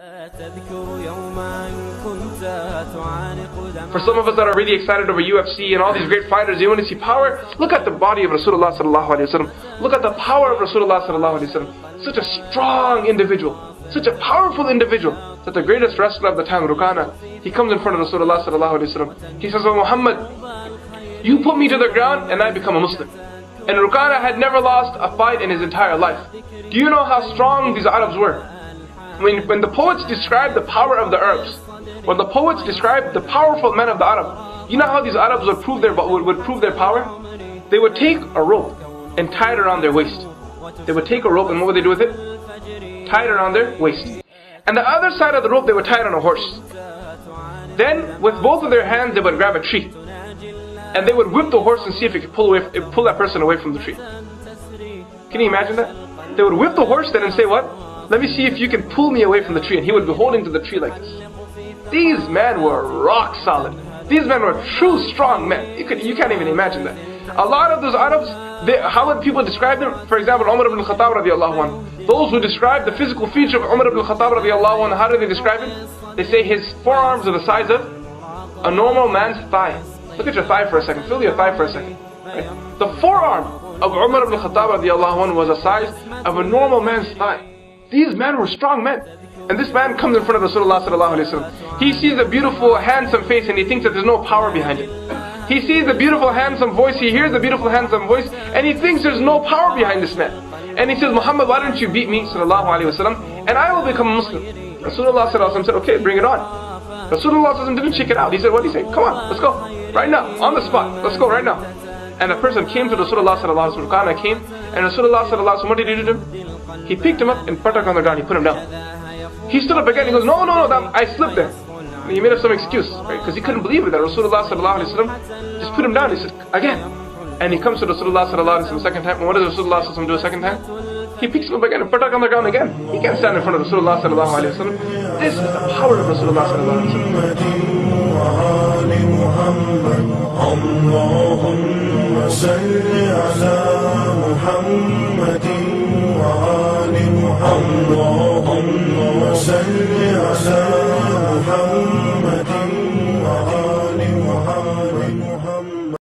For some of us that are really excited over UFC and all these great fighters, you want to see power? Look at the body of Rasulullah sallallahu alaihi wasallam. Look at the power of Rasulullah sallallahu alaihi wasallam. Such a strong individual, such a powerful individual, that the greatest wrestler of the time, Rrahman, he comes in front of Rasulullah sallallahu alaihi wasallam. He says, "Oh Muhammad, you put me to the ground and I become a Muslim." And Rrahman had never lost a fight in his entire life. Do you know how strong these Arabs were? When the poets describe the power of the Arabs, when the poets describe the powerful men of the Arab, you know how these Arabs would prove their power? They would take a rope and tie it around their waist. They would take a rope and what would they do with it? Tie it around their waist. And the other side of the rope they would tie it on a horse. Then with both of their hands they would grab a tree. And they would whip the horse and see if it could pull that person away from the tree. Can you imagine that? They would whip the horse then and say what? "Let me see if you can pull me away from the tree." And he would be holding to the tree like this. These men were rock solid. These men were true strong men. You can't even imagine that. A lot of those Arabs, how would people describe them? For example, Umar ibn al-Khattab radiallahu anhu. Those who describe the physical feature of Umar ibn al-Khattab radiallahu anhu, how do they describe him? They say his forearms are the size of a normal man's thigh. Look at your thigh for a second. Feel your thigh for a second. Right? The forearm of Umar ibn al-Khattab radiallahu anhu was the size of a normal man's thigh. These men were strong men. And this man comes in front of Rasulullah sallallahu alaihi wasallam. He sees a beautiful, handsome face and he thinks that there's no power behind it. He sees the beautiful, handsome voice. He hears the beautiful, handsome voice, and he thinks there's no power behind this man. And he says, "Muhammad, why don't you beat me, sallallahu alaihi wasallam, and I will become a Muslim." Rasulullah sallallahu alaihi wasallam said, "Okay, bring it on." Rasulullah sallallahu alaihi wasallam didn't check it out. He said, "What do you say? Come on, let's go right now, on the spot. Let's go right now." And a person came to Rasulullah sallallahu alaihi wasallam. Keiner came, and Rasulullah sallallahu alaihi wasallam, what did he do to him? He picked him up and patak on the ground. He put him down. He stood up again. He goes, "No, I slipped there." And he made up some excuse, right? Because he couldn't believe it that Rasulullah sallallahu alaihi wasallam just put him down. He said, "Again." And he comes to Rasulullah sallallahu alaihi wasallam a second time. And what does Rasulullah sallallahu alaihi wasallam do a second time? He picks him up again and patak on the ground again. He can't stand in front of Rasulullah sallallahu alaihi wasallam. This is the power of Rasulullah sallallahu alaihi wasallam.